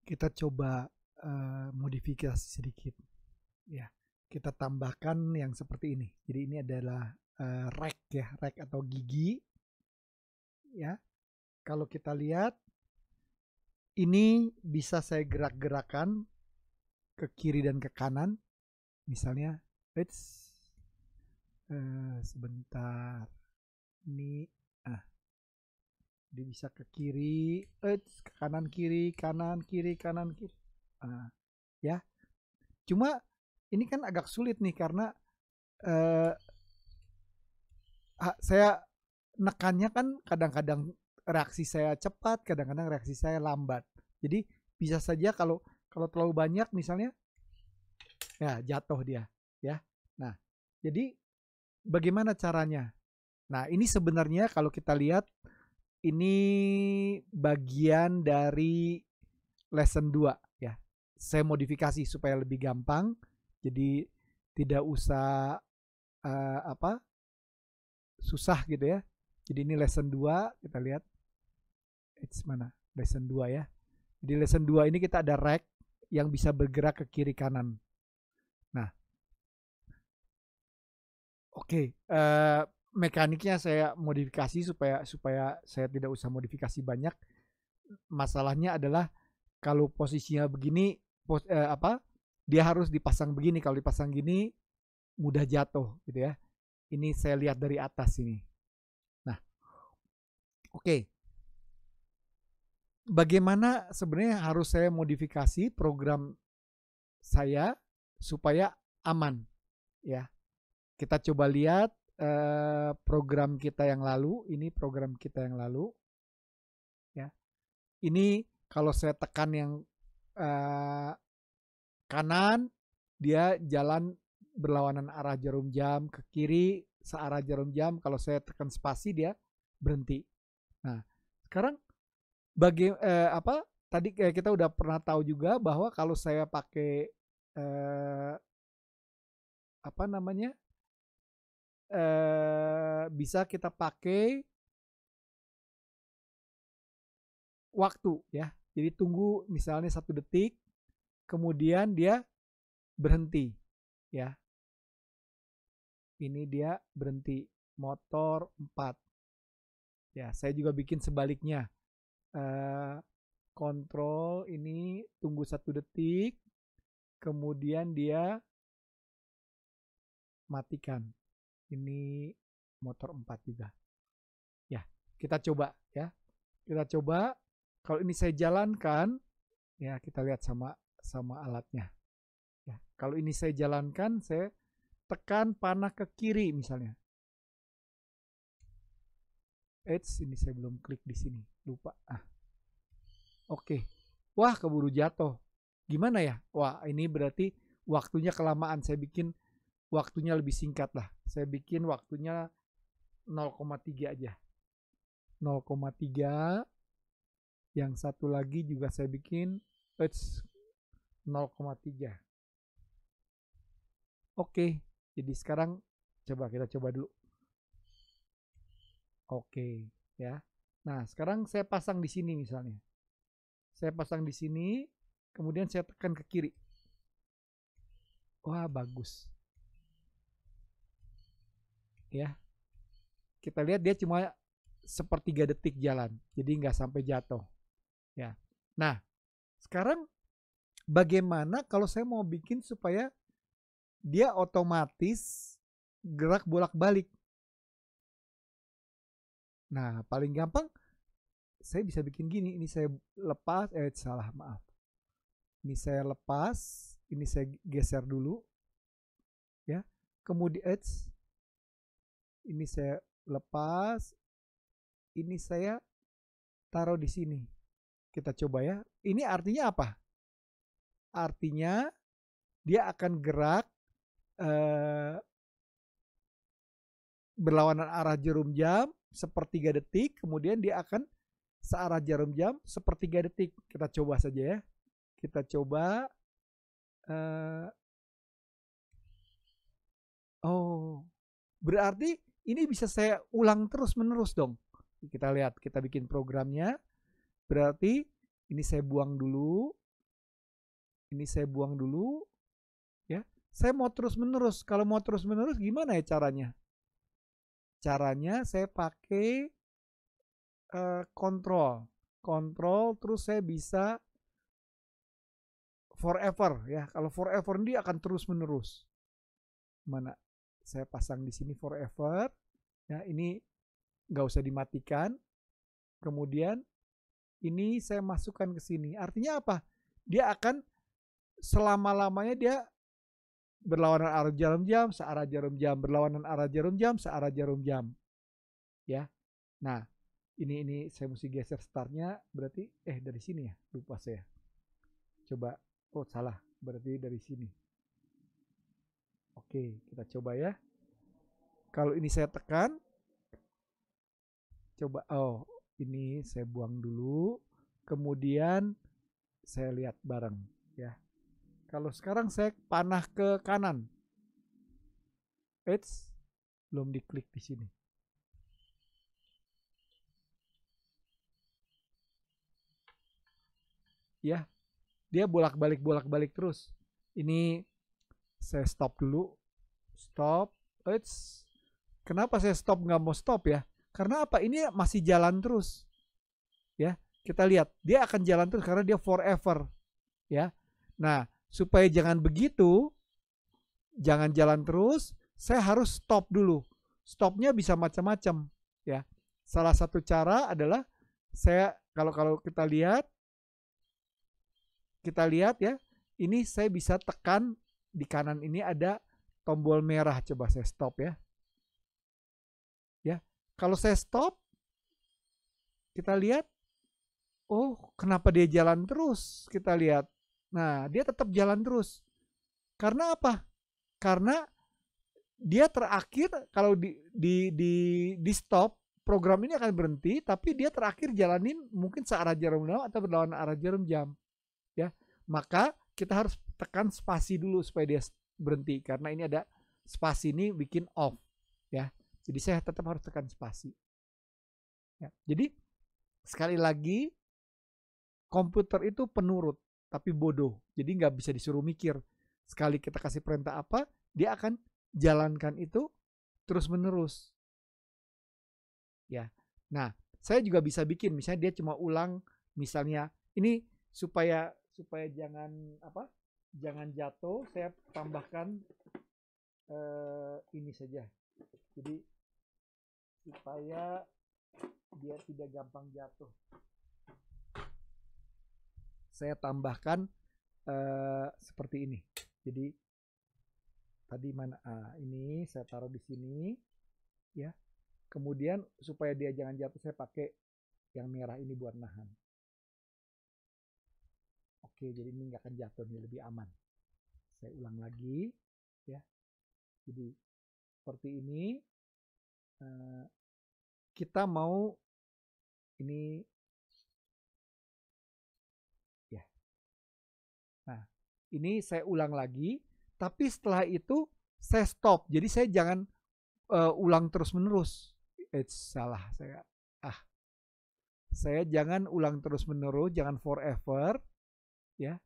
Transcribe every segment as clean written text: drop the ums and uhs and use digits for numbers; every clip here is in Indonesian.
Kita coba modifikasi sedikit ya. Kita tambahkan yang seperti ini. Jadi ini adalah rek ya, rek atau gigi ya. Kalau kita lihat ini bisa saya gerak-gerakan ke kiri dan ke kanan. Misalnya, sebentar. Ini dia bisa ke kiri, ke kanan kiri, kanan kiri, kanan kiri. Ya. Cuma ini kan agak sulit nih karena saya nekannya kan kadang-kadang reaksi saya cepat, kadang-kadang reaksi saya lambat. Jadi bisa saja kalau terlalu banyak misalnya ya jatuh dia ya. Nah, jadi bagaimana caranya? Nah, ini sebenarnya kalau kita lihat ini bagian dari lesson 2 ya. Saya modifikasi supaya lebih gampang. Jadi tidak usah susah gitu ya. Jadi ini lesson 2, kita lihat. Mana? Lesson 2 ya. Jadi lesson 2 ini kita ada rek yang bisa bergerak ke kiri kanan. Nah, oke. Mekaniknya saya modifikasi supaya saya tidak usah modifikasi banyak. Masalahnya adalah kalau posisinya begini, dia harus dipasang begini. Kalau dipasang gini mudah jatuh gitu ya. Ini saya lihat dari atas ini. Nah, oke. Bagaimana sebenarnya harus saya modifikasi program saya supaya aman ya. Kita coba lihat program kita yang lalu. Ini program kita yang lalu ya. Ini kalau saya tekan yang kanan, dia jalan berlawanan arah jarum jam. Ke kiri searah jarum jam. Kalau saya tekan spasi dia berhenti. Nah, sekarang tadi kita udah pernah tahu juga bahwa kalau saya pakai bisa kita pakai waktu ya. Jadi tunggu misalnya 1 detik, kemudian dia berhenti ya. Ini dia berhenti, motor 4 ya. Saya juga bikin sebaliknya, kontrol ini tunggu 1 detik, kemudian dia matikan. Ini motor 4 juga ya. Kita coba ya. Kita coba. Kalau ini saya jalankan ya, kita lihat sama alatnya ya. Kalau ini saya jalankan, saya tekan panah ke kiri misalnya. Ini saya belum klik di sini, lupa. Oke. Wah, keburu jatuh. Gimana ya? Wah, ini berarti waktunya kelamaan. Saya bikin waktunya lebih singkat lah. Saya bikin waktunya 0,3 aja. 0,3. Yang satu lagi juga saya bikin 0,3. Oke. Jadi sekarang kita coba dulu. Oke, ya. Nah, sekarang saya pasang di sini misalnya. Saya pasang di sini, kemudian saya tekan ke kiri. Wah, bagus. Ya. Kita lihat dia cuma 1/3 detik jalan. Jadi nggak sampai jatuh. Ya. Nah, sekarang bagaimana kalau saya mau bikin supaya dia otomatis gerak bolak-balik? Nah, paling gampang saya bisa bikin gini. Ini saya lepas, maaf. Ini saya lepas, ini saya geser dulu. Ya. Kemudian ini saya lepas, ini saya taruh di sini. Kita coba ya. Ini artinya apa? Artinya dia akan gerak berlawanan arah jarum jam 1/3 detik, kemudian dia akan searah jarum jam 1/3 detik. Kita coba saja ya. Kita coba. Berarti ini bisa saya ulang terus-menerus dong. Kita lihat, kita bikin programnya. Berarti ini saya buang dulu. Ini saya buang dulu, ya. Saya mau terus-menerus. Kalau mau terus-menerus gimana ya caranya? Caranya saya pakai kontrol. Kontrol terus saya bisa forever ya. Kalau forever dia akan terus-menerus. Mana? Saya pasang di sini forever. Ya, ini nggak usah dimatikan. Kemudian ini saya masukkan ke sini. Artinya apa? Dia akan selama-lamanya dia berlawanan arah jarum jam, searah jarum jam, berlawanan arah jarum jam, searah jarum jam. Ya. Nah, ini saya mesti geser startnya, berarti dari sini ya, lupa saya. Coba, salah, berarti dari sini. Oke, kita coba ya. Kalau ini saya tekan, coba, ini saya buang dulu, kemudian saya lihat bareng ya. Kalau sekarang saya panah ke kanan, belum diklik di sini. Ya, dia bolak-balik terus. Ini saya stop dulu, stop. Kenapa saya stop nggak mau stop ya? Karena apa? Ini masih jalan terus. Ya, kita lihat dia akan jalan terus karena dia forever. Ya, nah supaya jangan begitu, jangan jalan terus, saya harus stop dulu. Stopnya bisa macam-macam. Ya, salah satu cara adalah saya kalau kita lihat ya, ini saya bisa tekan di kanan ini ada tombol merah. Coba saya stop ya. Ya, kalau saya stop, kita lihat, kenapa dia jalan terus? Kita lihat, nah dia tetap jalan terus. Karena apa? Karena dia terakhir kalau di stop, program ini akan berhenti, tapi dia terakhir jalanin mungkin searah jarum jam atau berlawanan arah jarum jam. Ya, maka kita harus tekan spasi dulu supaya dia berhenti, karena ini ada spasi ini bikin off ya. Jadi saya tetap harus tekan spasi ya. Jadi sekali lagi, komputer itu penurut tapi bodoh, jadi nggak bisa disuruh mikir. Sekali kita kasih perintah apa, dia akan jalankan itu terus menerus ya. Nah, saya juga bisa bikin misalnya dia cuma ulang, misalnya ini supaya jangan jatuh, saya tambahkan ini saja. Jadi supaya dia tidak gampang jatuh, saya tambahkan seperti ini. Jadi tadi mana? Ini saya taruh di sini ya. Kemudian supaya dia jangan jatuh, saya pakai yang merah ini buat nahan. Oke, jadi ini nggak akan jatuh, nih lebih aman. Saya ulang lagi ya. Jadi seperti ini. Kita mau ini ya. Nah, ini saya ulang lagi, tapi setelah itu saya stop. Jadi saya jangan ulang terus-menerus. Salah saya. Saya jangan ulang terus-menerus, jangan forever ya.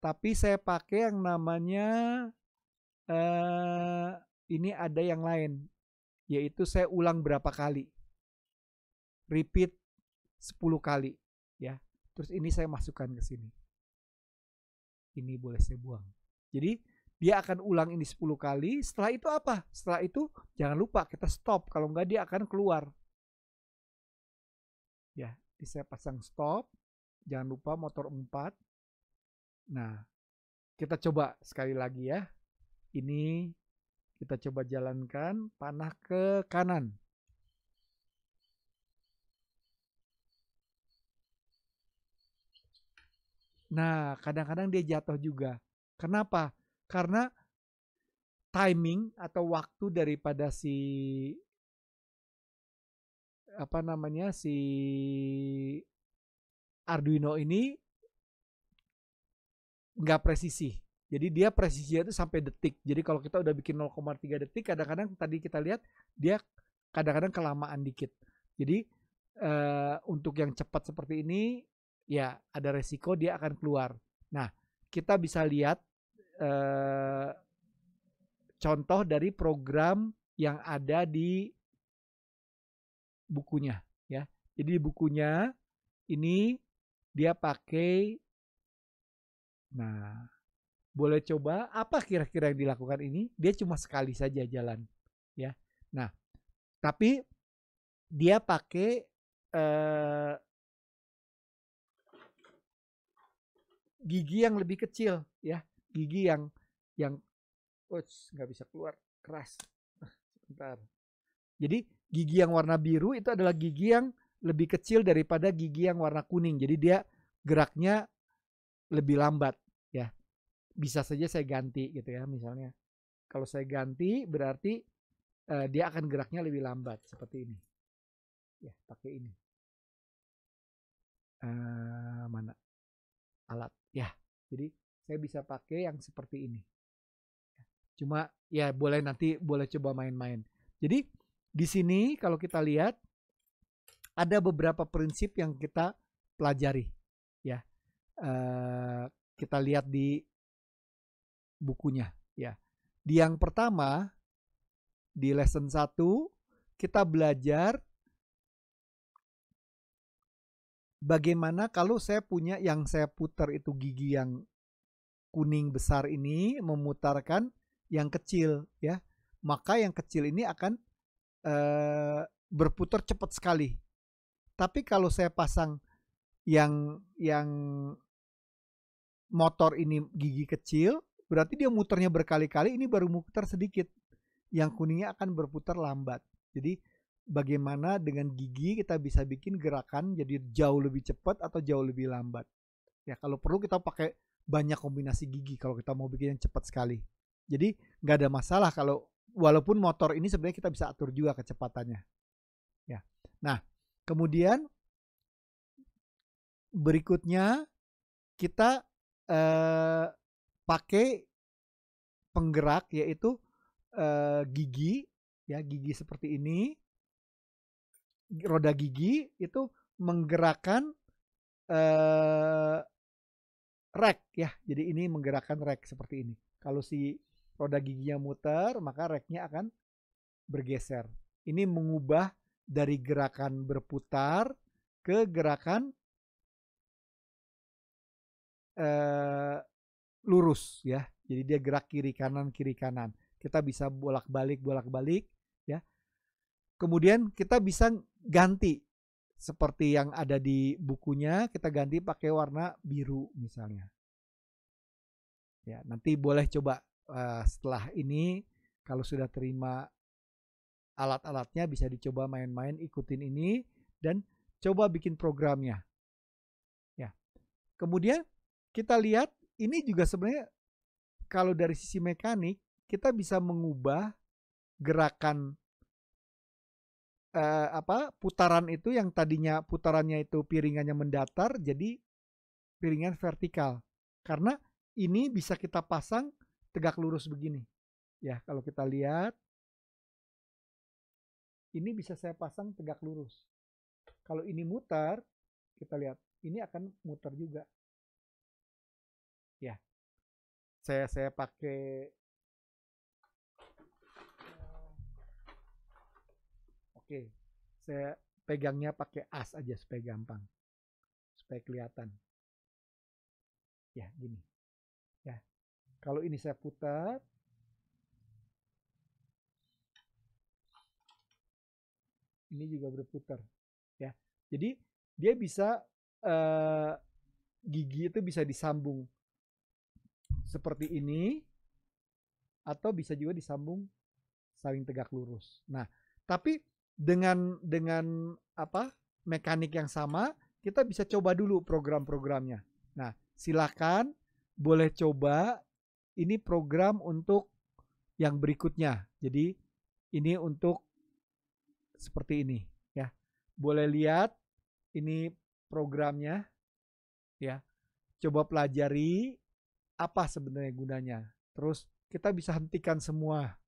Tapi saya pakai yang namanya ini ada yang lain, yaitu saya ulang berapa kali. Repeat 10 kali ya. Terus ini saya masukkan ke sini. Ini boleh saya buang. Jadi dia akan ulang ini 10 kali. Setelah itu apa? Setelah itu jangan lupa kita stop. Kalau enggak dia akan keluar. Ya, ini saya pasang stop. Jangan lupa motor 4. Nah, kita coba sekali lagi ya. Ini kita coba jalankan, panah ke kanan. Nah, kadang-kadang dia jatuh juga. Kenapa? Karena timing atau waktu daripada si Arduino ini nggak presisi. Jadi dia presisinya itu sampai detik. Jadi kalau kita udah bikin 0,3 detik, kadang-kadang tadi kita lihat dia kadang-kadang kelamaan dikit. Jadi untuk yang cepat seperti ini ya ada resiko dia akan keluar. Nah, kita bisa lihat contoh dari program yang ada di bukunya ya. Jadi di bukunya ini dia pakai, nah boleh coba apa kira-kira yang dilakukan ini. Dia cuma sekali saja jalan ya. Nah tapi dia pakai gigi yang lebih kecil ya, gigi yang nggak bisa keluar keras. Sebentar. Jadi gigi yang warna biru itu adalah gigi yang lebih kecil daripada gigi yang warna kuning. Jadi dia geraknya lebih lambat ya. Bisa saja saya ganti gitu ya misalnya. Kalau saya ganti berarti dia akan geraknya lebih lambat seperti ini. Ya, pakai ini. Mana alat ya. Jadi saya bisa pakai yang seperti ini. Cuma ya nanti boleh coba main-main. Jadi di sini kalau kita lihat ada beberapa prinsip yang kita pelajari ya. Kita lihat di bukunya ya. Di yang pertama di lesson 1 kita belajar bagaimana kalau saya punya yang saya putar itu gigi yang kuning besar ini memutarkan yang kecil ya. Maka yang kecil ini akan berputar cepat sekali. Tapi kalau saya pasang yang motor ini gigi kecil, berarti dia muternya berkali-kali, ini baru muter sedikit. Yang kuningnya akan berputar lambat. Jadi bagaimana dengan gigi kita bisa bikin gerakan jadi jauh lebih cepat atau jauh lebih lambat. Ya kalau perlu kita pakai banyak kombinasi gigi kalau kita mau bikin yang cepat sekali. Jadi nggak ada masalah kalau walaupun motor ini sebenarnya kita bisa atur juga kecepatannya. Ya. Nah, kemudian berikutnya kita pakai penggerak yaitu gigi ya, gigi seperti ini. Roda gigi itu menggerakkan rek ya. Jadi ini menggerakkan rek seperti ini. Kalau si roda giginya muter, maka reknya akan bergeser. Ini mengubah dari gerakan berputar ke gerakan lurus ya. Jadi dia gerak kiri kanan kiri kanan. Kita bisa bolak-balik ya. Kemudian kita bisa ganti seperti yang ada di bukunya, kita ganti pakai warna biru misalnya. Ya, nanti boleh coba setelah ini kalau sudah terima alat-alatnya bisa dicoba main-main, ikutin ini dan coba bikin programnya. Ya. Kemudian kita lihat ini juga sebenarnya kalau dari sisi mekanik kita bisa mengubah gerakan putaran itu yang tadinya putarannya itu piringannya mendatar jadi piringan vertikal. Karena ini bisa kita pasang tegak lurus begini. Ya, kalau kita lihat ini bisa saya pasang tegak lurus. Kalau ini mutar, kita lihat ini akan mutar juga. Ya. Saya pakai Oke, saya pegangnya pakai as aja supaya gampang, supaya kelihatan. Ya, gini. Ya, kalau ini saya putar, ini juga berputar. Ya, jadi dia bisa gigi itu bisa disambung seperti ini, atau bisa juga disambung saling tegak lurus. Nah, tapi dengan mekanik yang sama kita bisa coba dulu program-programnya. Nah, silakan boleh coba ini program untuk yang berikutnya. Jadi ini untuk seperti ini ya. Boleh lihat ini programnya ya. Coba pelajari apa sebenarnya gunanya. Terus kita bisa hentikan semua.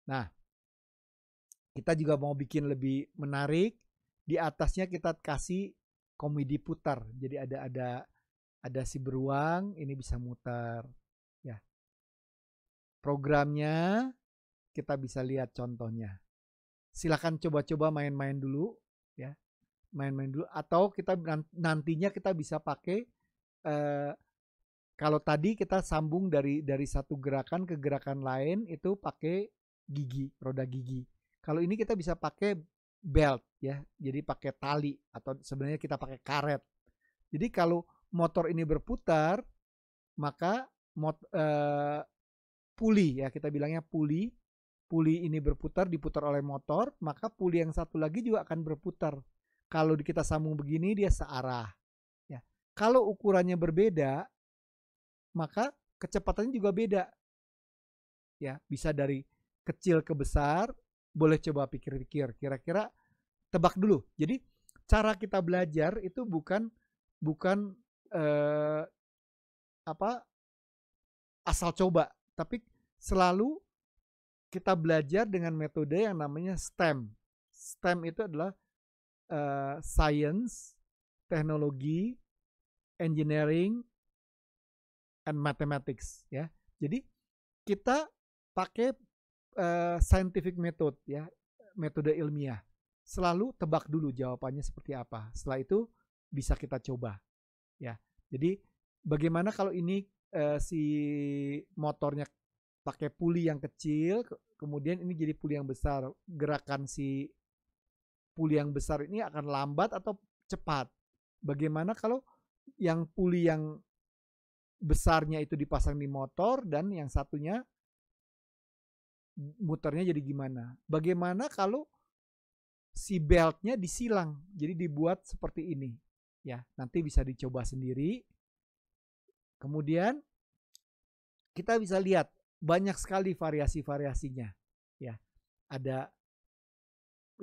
Nah, kita juga mau bikin lebih menarik. Di atasnya kita kasih komedi putar. Jadi ada Ada si beruang, ini bisa muter. Ya, programnya kita bisa lihat contohnya. Silakan coba-coba main-main dulu, ya, main-main dulu. Atau kita nantinya kita bisa pakai kalau tadi kita sambung dari satu gerakan ke gerakan lain itu pakai gigi, roda gigi. Kalau ini kita bisa pakai belt ya, jadi pakai tali atau sebenarnya kita pakai karet. Jadi kalau motor ini berputar, maka puli ya, kita bilangnya puli ini berputar, diputar oleh motor, maka puli yang satu lagi juga akan berputar. Kalau kita sambung begini dia searah. Ya. Kalau ukurannya berbeda, maka kecepatannya juga beda. Ya, bisa dari kecil ke besar, boleh coba pikir-pikir, kira-kira tebak dulu. Jadi cara kita belajar itu bukan asal coba, tapi selalu kita belajar dengan metode yang namanya STEM. STEM itu adalah science, teknologi, engineering, and mathematics ya. Jadi kita pakai scientific method ya, metode ilmiah. Selalu tebak dulu jawabannya seperti apa. Setelah itu bisa kita coba ya. Jadi bagaimana kalau ini si motornya pakai puli yang kecil, kemudian ini jadi puli yang besar. Gerakan si puli yang besar ini akan lambat atau cepat. Bagaimana kalau yang puli yang besarnya itu dipasang di motor dan yang satunya muternya jadi gimana? Bagaimana kalau si beltnya disilang, jadi dibuat seperti ini? Ya, nanti bisa dicoba sendiri. Kemudian kita bisa lihat banyak sekali variasi-variasinya. Ya, ada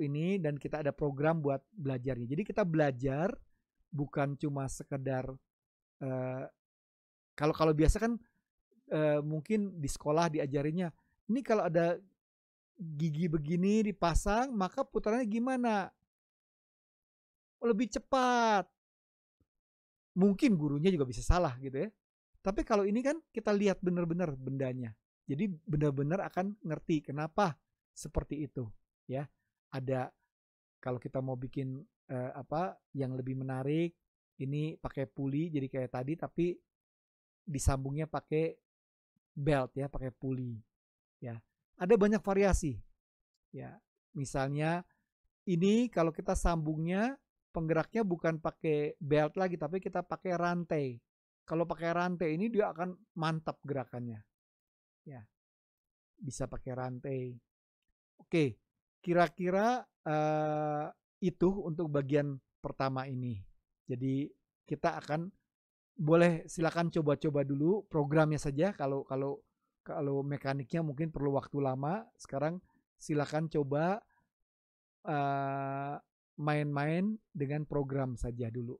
ini dan kita ada program buat belajarnya. Jadi kita belajar bukan cuma sekedar kalau biasa kan mungkin di sekolah diajarinya ini kalau ada gigi begini dipasang maka putarannya gimana? Lebih cepat. Mungkin gurunya juga bisa salah gitu ya. Tapi kalau ini kan kita lihat benar-benar bendanya. Jadi benar-benar akan ngerti kenapa seperti itu ya. Ada kalau kita mau bikin yang lebih menarik ini pakai puli jadi kayak tadi tapi disambungnya pakai belt ya, pakai puli. Ya. Ada banyak variasi. Ya. Misalnya ini kalau kita sambungnya penggeraknya bukan pakai belt lagi tapi kita pakai rantai. Kalau pakai rantai ini dia akan mantap gerakannya. Ya. Bisa pakai rantai. Oke, kira-kira itu untuk bagian pertama ini. Jadi kita akan boleh silakan coba-coba dulu programnya saja kalau mekaniknya mungkin perlu waktu lama. Sekarang silakan coba main-main dengan program saja dulu.